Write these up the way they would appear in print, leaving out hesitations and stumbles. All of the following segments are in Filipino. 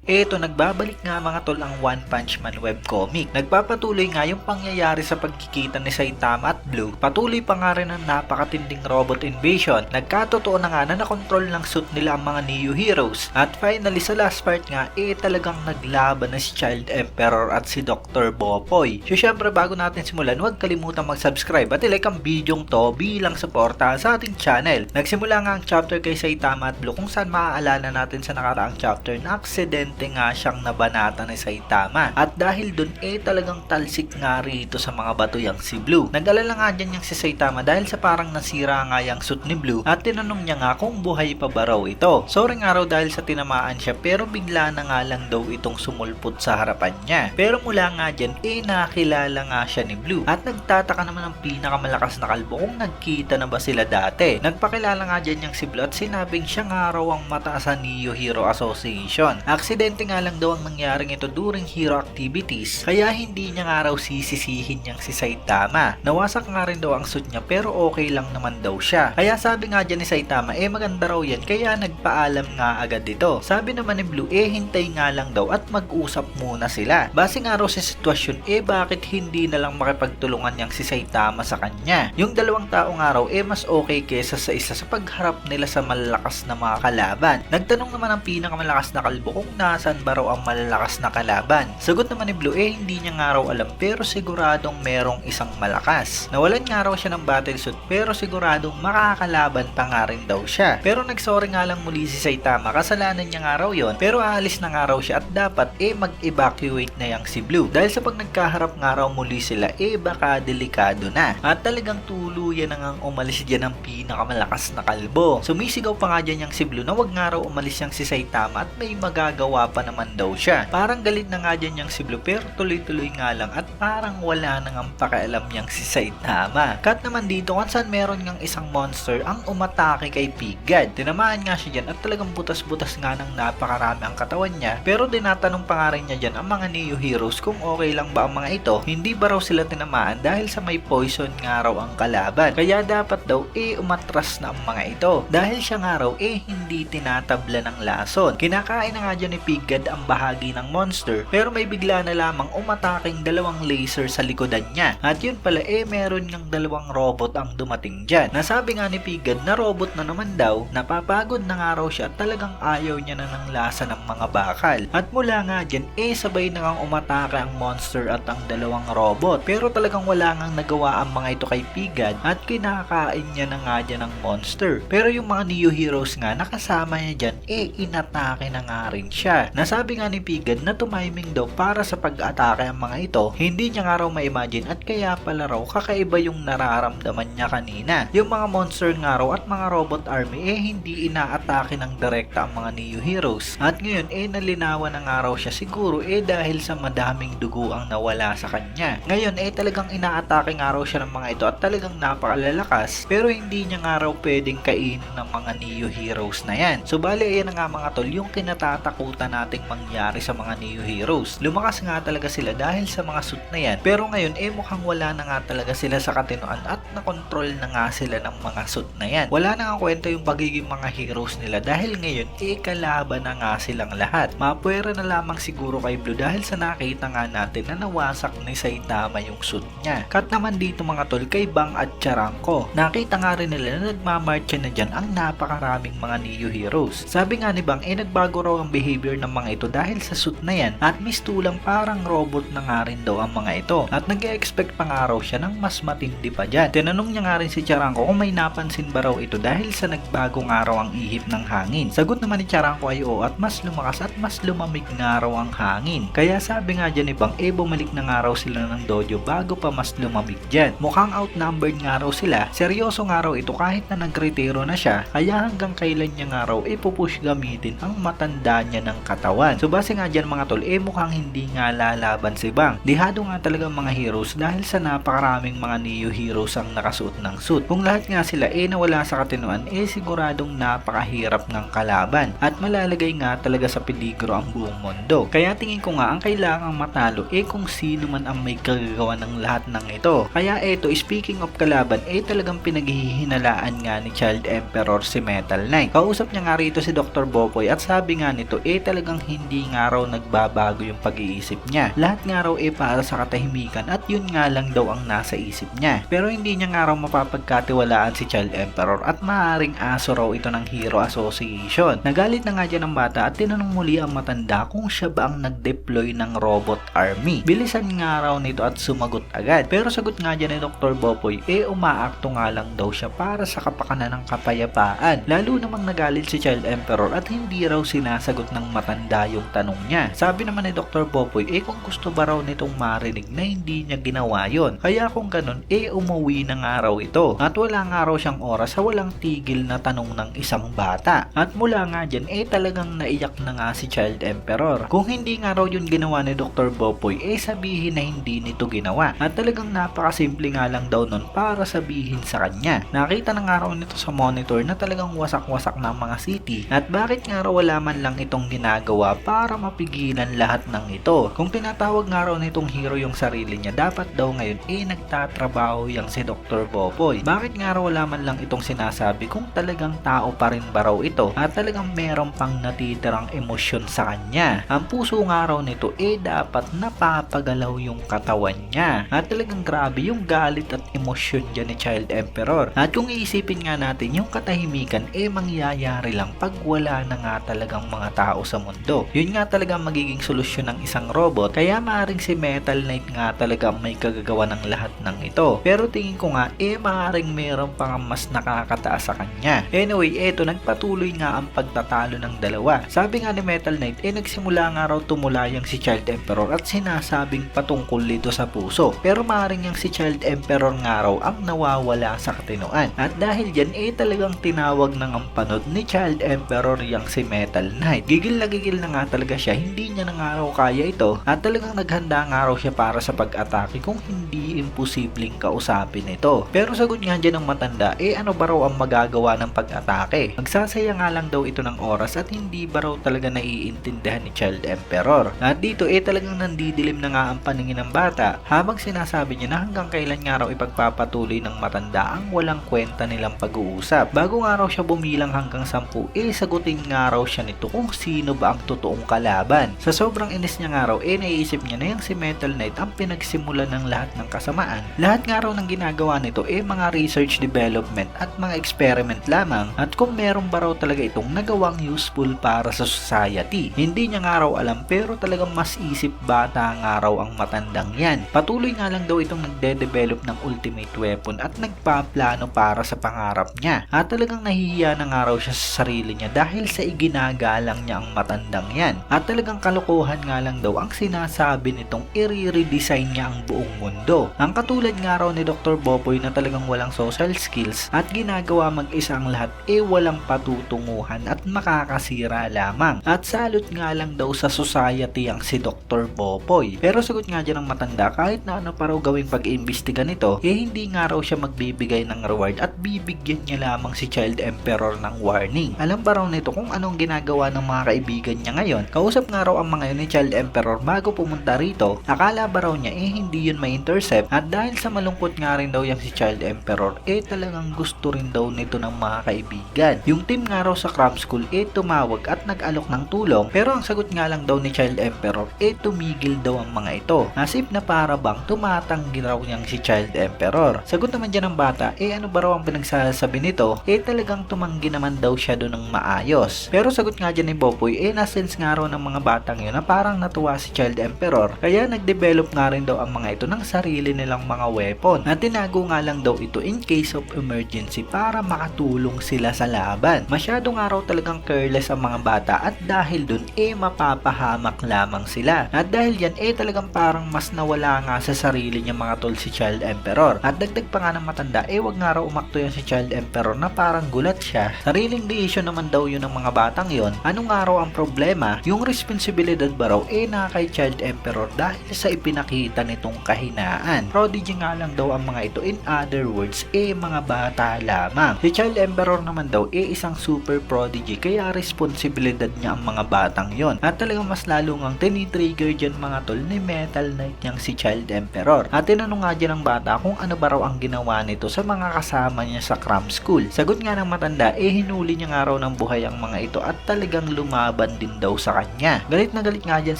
Eto, nagbabalik nga mga tol ang One Punch Man webcomic. Nagpapatuloy nga yung pangyayari sa pagkikita ni Saitama at Blue. Patuloy pa nga rin ang napakatinding robot invasion. Nagkatotoo na nga na nakontrol ng suit nila ang mga Neo Heroes. At finally sa last part nga, talagang naglaban na si Child Emperor at si Dr. Bopoy. So syempre bago natin simulan, huwag kalimutang mag-subscribe at ilike ang bidyong to bilang suporta sa ating channel. Nagsimula nga ang chapter kay Saitama at Blue kung saan maaalala natin sa nakaraang chapter na aksidente nga siyang nabanata ni Saitama. At dahil dun talagang talsik nga rito sa mga bato yang si Blue. Nag-alala nga dyan yung si Saitama dahil sa parang nasira nga yung suit ni Blue at tinanong niya nga kung buhay pa ba raw ito. Sorry nga raw dahil sa tinamaan siya pero bigla na nga lang daw itong sumulpot sa harapan niya. Pero mula nga dyan nakilala nga siya ni Blue at nagtataka naman ang pinakamalakas na kalbo kung nagkita na ba sila dati. Nagpakilala nga dyan yung si Blue at sinabing siya nga raw ang mataas sa Neo Hero Association. Aksidente nga lang daw ang nangyaring ito during hero activities kaya hindi niya nga raw sisisihin niyang si Saitama. Nawasak nga rin daw ang suit niya pero okay lang naman daw siya. Kaya sabi nga dyan ni Saitama maganda raw yan kaya nagpaalam nga agad dito. Sabi naman ni Blue hintay nga lang daw at mag-usap muna sila. Base nga raw sa sitwasyon bakit hindi na lang makipagtulungan niyang si Saitama sa kanya. Yung dalawang tao nga raw mas okay kesa sa isa sa pagharap nila sa malalakas na mga kalaban. Nagtanong naman ang pinakamalakas na kalbo kung nasaan ba raw ang malalakas na kalaban. Sagot naman ni Blue hindi niya nga raw alam pero siguradong merong isang malakas. Nawalan nga raw siya ng battle suit pero siguradong makakalaban pa nga rin daw siya. Pero nagsorry nga lang muli si Saitama, kasalanan niya nga raw yon pero aalis na nga raw siya at dapat mag-evacuate na yang si Blue. Dahil sa pag nagkaharap nga raw muli sila baka delikado na. At talagang tuluyan na ngang umalis dyan ang pinakamalakas na kalbo. Sumisigaw pa nga dyan yang si Blue na wag nga raw umalis yang si Saitama at may magagawa pa naman daw siya. Parang galit na nga dyan yang si Blue pero tuloy-tuloy nga lang at parang wala na ngang pakialam yang si Saitama. Cut naman dito kung saan meron ngang isang monster ang umatake kay Pigad. Tinamaan nga siya dyan at talagang butas-butas nga ng napakarami ang katawan niya pero dinatanong pa nga rin niya dyan ang mga Neo Heroes kung okay lang ba ang mga ito. Hindi ba raw sila tinamaan dahil sa may poison nga raw ang kalaban. Kaya dapat daw umatras na ang mga ito. Dahil siya nga raw hindi tinatabla ng lason. Kinakain na nga dyan ni Pigad ang bahagi ng monster pero may bigla na lamang umataking dalawang laser sa likodan niya. At yun pala meron ng dalawang robot ang dumating dyan. Nasabi nga ni Pigad na robot na naman daw, napapagod na nga raw siya at talagang ayaw niya na ng lasa ng mga bakal. At mula nga dyan sabay na ngang umatake ang monster at ang dalawang robot. Pero talagang wala ngang nagawa ang mga ito kay Pigad at kinakain niya na nga dyan ang monster. Pero yung mga Neo Heroes nga nakasama niya dyan inatake na nga rin siya. Nasabi nga ni Pigad na tumiming daw para sa pag-atake ang mga ito. Hindi niya nga raw ma-imagine at kaya pala raw kakaiba yung nararamdaman niya kanina. Yung mga monster nga raw at mga robot army hindi inaatake ng direkta ang mga Neo Heroes. At ngayon nalinawan na nga raw siya siguro dahil sa madaming dugo ang nawala sa kanya. Ngayon talagang inaatake nga raw siya ng mga ito at talagang napakalalakas pero hindi niya nga raw pwedeng kainin ng mga Neo Heroes na yan. So bali ayan na nga mga tol yung kinatatakutan nating mangyari sa mga Neo Heroes. Lumakas nga talaga sila dahil sa mga suit na yan pero ngayon mukhang wala na nga talaga sila sa katinuan at nakontrol na nga sila ng mga suit na yan. Wala na nga kwenta yung pagiging mga heroes nila dahil ngayon kalaban na nga silang lahat. Mapwera na lamang siguro kay Blue dahil sa nakita nga natin na nawasak ni Saitama yung suit niya. Cut naman dito mga tol kay Bang at Charanko. Nakita nga rin nila na nagmamarcha na dyan ang napakaraming mga Neo Heroes. Sabi nga ni Bang nagbago raw ang behavior ng mga ito dahil sa suit na yan at mistulang parang robot na nga rin daw ang mga ito at nag-expect pa nga raw siya ng mas matindi pa dyan. Tinanong niya nga rin si Charanko kung may napansin ba raw ito dahil sa nagbago nga raw ang ihip ng hangin. Sagot naman ni Charanko ay oo at mas lumakas at mas lumamig nga raw ang hangin. Kaya sabi nga dyan ni Bang bumalik na nga raw sila ng dojo bago pa mas lumamig dyan. Mukhang outnumbered nga raw sila. Seryoso nga raw ito kahit na nagretiro na siya kaya hanggang kailan niya nga raw ipupush gamitin ang matanda niya ng katawan. So base nga dyan mga tol mukhang hindi nga lalaban si Bang. Dihado nga talaga mga heroes dahil sa napakaraming mga Neo Heroes ang nakasuot ng suit. Kung lahat nga sila nawala sa katinuan siguradong napakahirap ng kalaban at malalagay nga talaga sa peligro ang buong mundo. Kaya tingin ko nga ang kailangang matalo kung sino man ang may kagagawa ng lahat ng ito. Kaya speaking of kalaban talagang pinaghihinalaan nga ni Child Emperor si Metal Knight. Kausap niya nga rito si Dr. Bopoy at sabi nga nito talagang hindi nga raw nagbabago yung pag-iisip niya. Lahat nga raw para sa katahimikan at yun nga lang daw ang nasa isip niya. Pero hindi niya nga raw mapapagkatiwalaan si Child Emperor at maaaring aso raw ito ng Hero Association. Nagalit na nga dyan ang bata at tinanong muli ang matanda kung siya ba ang nag-deploy ng robot army. Bilisan nga raw nito at sumagot agad. Pero sagot nga dyan ni Dr. Bopoy, umaakto nga lang daw siya para sa kapakanan ng kapayapaan. Lalo namang nagalit si Child Emperor at hindi raw sinasagot ng matanda yung tanong niya. Sabi naman ni Dr. Bopoy, kung gusto ba raw nitong marinig na hindi niya ginawa yon. Kaya kung ganun, umuwi na nga raw ito. At wala nga raw siyang oras sa walang tigil na tanong ng isang bata. At mula nga dyan, talagang naiyak na nga si Child Emperor. Kung hindi nga raw yun ginawa ni Dr. Bopoy, sabihin na hindi nito ginawa. At talagang napakasimple nga lang daw nun para sabihin sa kanya. Nakita na nga raw nito sa monitor na talagang wasak-wasak na mga city. At bakit nga raw wala man lang itong ginagawa para mapigilan lahat ng ito. Kung tinatawag nga raw nitong hero yung sarili niya, dapat daw ngayon nagtatrabaho yang si Dr. Bopoy. Bakit nga raw wala man lang itong sinasabi kung talagang tao pa rin ba raw ito at talagang meron pang natitirang emosyon sa kanya. Ang puso nga raw nito dapat napapagalaw yung katawan niya. At talagang grabe yung galit at emosyon dyan ni Child Emperor. At kung iisipin nga natin, yung katahimikan mangyayari lang pag wala na nga talagang mga tao sa mundo. Yun nga talagang magiging solusyon ng isang robot. Kaya maaaring si Metal Knight nga talaga may kagagawa ng lahat ng ito. Pero tingin ko nga maaaring meron pang mas nakakataas sa kanya. Anyway, nagpatuloy nga ang pagtatalo ng dalawa. Sabi nga ni Metal Knight, nagsimula nga raw tumulayang si Child Emperor at sinasabing patungkol dito sa puso. Pero maaaring yang si Child Emperor nga raw ang nawawala sa katinoan. At dahil dyan, talagang tinawag ng ang panod ni Child Emperor yang si Metal Knight. Gigil na nga talaga siya, hindi niya na nga raw kaya ito at talagang naghanda nga raw siya para sa pag-atake kung hindi imposibleng kausapin ito. Pero sagot nga dyan ng matanda, ano ba raw ang magagawa ng pag-atake? Magsasaya nga lang daw ito ng oras at hindi ba raw talaga naiintindihan ni Child Emperor. At dito talagang nandidilim na nga ang paningin ng bata habang sinasabi niya na hanggang kailan nga raw ipagpapatuloy ng matanda ang walang kwenta nilang pag-uusap. Bago nga raw siya bumilang hanggang 10, sagutin nga raw siya nito kung sino ba ang totoong kalaban. Sa sobrang inis niya nga raw, naiisip niya na yung si Metal Knight ang pinagsimulan ng lahat ng kasamaan. Lahat nga raw ng ginagawa nito mga research development at mga experiment lamang at kung meron ba raw talaga itong nagawang useful para sa society. Hindi niya nga raw alam pero talagang mas isip bata nga raw ang matandang yan. Patuloy nga lang daw itong nagde-develop ng ultimate weapon at nagpaplano para sa pangarap niya. At talagang nahihiya na nga raw siya sa sarili niya dahil sa iginagalang niya ang matandang yan. At talagang kalokohan nga lang daw ang sinasabi nitong i-redesign niya ang buong mundo. Ang katulad nga raw ni Dr. Bopoy na talagang walang social skills at ginagawa mag-isa ang lahat walang patutunguhan at makakasira lamang. At salot nga lang daw sa society ang si Dr. Bopoy. Pero sagot nga dyan ng matanda, kahit na ano pa raw gawing pag-iimbestiga nito, hindi nga raw siya magbibigay ng reward at bibigyan niya lamang si Child Emperor ng warning. Alam ba raw nito kung anong ginagawa ng mga kaibigan niya ngayon? Kausap nga raw ang mga yun ni Child Emperor bago pumunta rito. Akala ba raw niya hindi yun ma-intercept at dahil sa malungkot nga rin daw yung si Child Emperor talagang gusto rin daw nito ng mga kaibigan. Yung team nga raw sa Cram School tumawag at nag-alok ng tulong pero ang sagot nga lang daw ni Child Emperor tumigil daw ang mga ito. Asip na para bang tumatanggi raw niyang si Child Emperor. Sagot naman dyan ng bata, ano ba raw ang pinagsasabi nito? Talagang tumanggi naman daw siya doon ng maayos. Pero sagot nga dyan ni Bopoy, na-sense nga raw ng mga batang yun na parang natuwa si Child Emperor. Kaya nag-develop nga rin daw ang mga ito ng sarili nilang mga weapon. At tinago nga lang daw ito in case of emergency para makatulong sila sa laban. Masyado nga raw talagang careless ang mga bata at dahil dun mapapahamak lamang sila. At dahil yan talagang parang mas nawala nga sa sarili niya mga tol si Child Emperor. At dagdag pa nga ng matanda, wag nga raw umakto yan si Child Emperor na parang gulat siya. Sariling decision naman daw yun ng mga batang yon. Ano nga raw ang problema? Yung responsibilidad ba raw na kay Child Emperor dahil sa ipinakita nitong kahinaan. Prodigy nga lang daw ang mga ito, in other words mga bata lamang. Si Child Emperor naman daw isang super prodigy kaya responsibilidad niya ang mga batang yon. At talagang mas lalo ngang tinitrigger dyan mga tol ni Metal Knight niyang si Child Emperor. At tinanong nga dyan ng bata kung ano ba raw ang ginawa nito sa mga kasama niya sa Cram School. Sagot nga ng matanda, hinuli niya nga raw ng buhay ang mga ito at talagang lumaban laban din daw sa kanya. Galit na galit nga dyan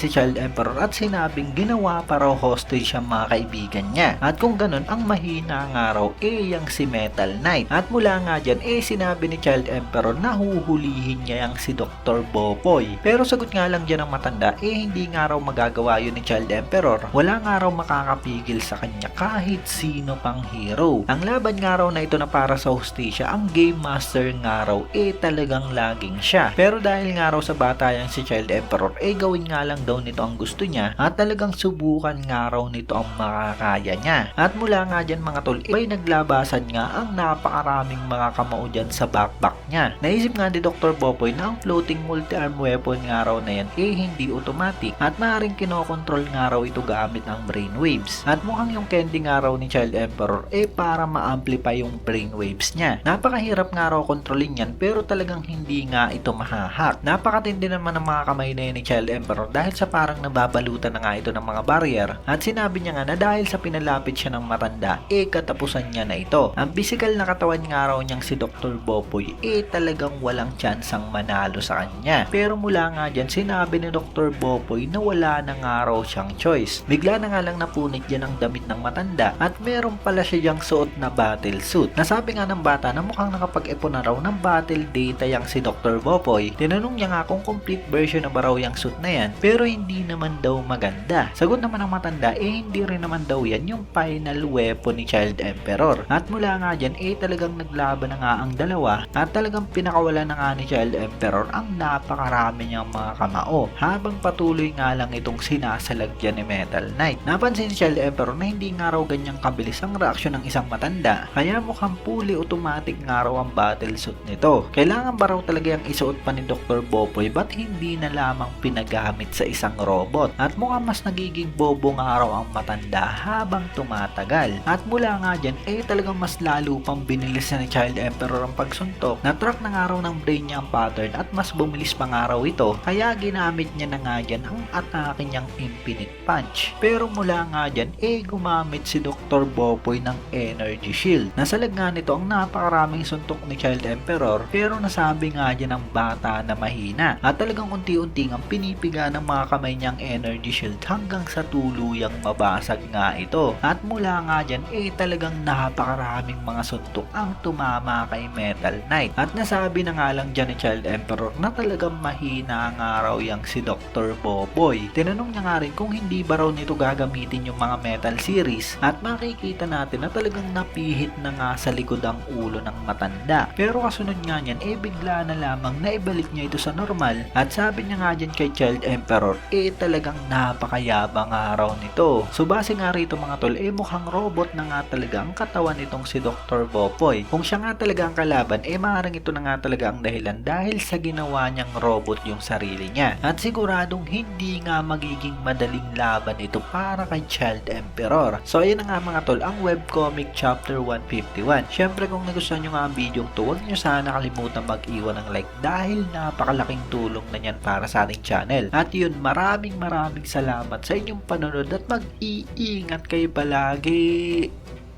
si Child Emperor at sinabing ginawa pa raw hostage ang mga kaibigan niya. At kung ganun, ang mahina nga raw yang si Metal Knight. At mula nga dyan sinabi ni Child Emperor na huhulihin niya yang si Dr. Boboy. Pero sagot nga lang dyan ng matanda, hindi nga raw magagawa yun ni Child Emperor. Wala nga raw makakapigil sa kanya kahit sino pang hero. Ang laban nga raw na ito na para sa hostisya, ang Game Master nga raw talagang laging siya. Pero dahil nga raw sa bata yang si Child Emperor, gawin nga lang daw nito ang gusto niya at talagang subukan nga raw nito ang makakaya niya. At mula nga dyan mga tol, may naglabasan nga ang napakaraming mga kamao dyan sa backpack niya. Naisip nga ni Dr. Boboy na ang floating multi-arm weapon nga raw na yan hindi automatic at maaaring kinokontrol nga raw ito gamit ng brainwaves. At mukhang yung candy nga raw ni Child Emperor para ma-amplify yung brainwaves niya. Napakahirap nga raw kontrolin yan pero talagang hindi nga ito mahahak. Napakatindi naman ng mga kamay na yan ni Child Emperor dahil sa parang nababalutan na nga ito ng mga barrier at sinabi niya nga na dahil sa pinalapit siya ng matanda katapusan niya na ito. Ang physical na katawan nga raw niyang si Dr. Boboy talagang walang tsansang manalo sa kanya. Pero mula nga dyan sinabi ni Dr. Boboy na wala na nga raw siyang choice. Bigla na nga lang napunit dyan ang damit ng matanda at meron pala siya diyang suot na battle suit. Nasabi nga ng bata na mukhang nakapag-ipon na raw ng battle data yang si Dr. Boboy. Tinanong niya nga kung complete version na ba raw yung suit na yan pero hindi naman daw maganda. Sagot naman ng matanda hindi rin naman daw yan yung final weapon ni Child Emperor. At mula nga dyan talagang naglaban na nga ang dalawa at talagang pinakawala na nga ni Child Emperor ang napakarami niyang mga kamao habang patuloy nga lang itong sinasalagyan ni Metal Knight. Napansin ni Child Emperor na hindi nga raw ganyang kabilis ang reaksyon ng isang matanda kaya mukhang fully automatic nga raw ang battle suit nito. Kailangan ba raw talaga yung isuot pa ni Dr. Boboy ba't hindi na lamang pinagamit sa isang robot? At mukhang mas nagiging bobo nga raw ang matanda habang tumatagal. At mula nga dyan talagang mas lalo pang binilis na ni Child Emperor ang pagsuntok. Na-track na nga raw ng brain niya ang pattern at mas bumilis pa nga raw ito kaya ginamit niya na nga dyan ang atake niyang infinite punch. Pero mula nga dyan gumamit si Dr. Boboy ng energy shield. Nasalag nga nito ang napakaraming suntok ni Child Emperor pero nasabi nga dyan ng bata na mahina at talagang unti-unti ang pinipiga ng mga kamay niyang energy shield hanggang sa tuluyang mabasag nga ito. At mula nga dyan talagang napakaraming mga suntok ang tumama kay Metal Knight. At nasabi na nga lang dyan ni Child Emperor na talagang mahina nga raw yang si Dr. Boboy. Tinanong niya nga rin kung hindi ba raw nito gagamitin yung mga metal series at makikita natin na talagang napihit na nga sa likod ang ulo ng matanda. Pero kasunod nga niyan bigla na lamang na ibalik niya ito sa normal at sabi niya nga dyan kay Child Emperor talagang napakayabang nga raw nito. So base nga rito mga tol mukhang robot na nga talaga ang katawan nitong si Dr. Boboy. Kung siya nga talaga ang kalaban maaaring ito na nga talaga ang dahilan dahil sa ginawa niyang robot yung sarili niya. At siguradong hindi nga magiging madaling laban ito para kay Child Emperor. So ayun na nga mga tol ang webcomic chapter 151. Syempre kung nagustuhan nyo nga ang video to, huwag nyo sana kalimutan mag-iwan ng like dahil napakalaking tulong na yan para sa ating channel. At yun, maraming salamat sa inyong panonood at mag-iingat kayo palagi.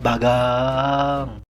Bagang!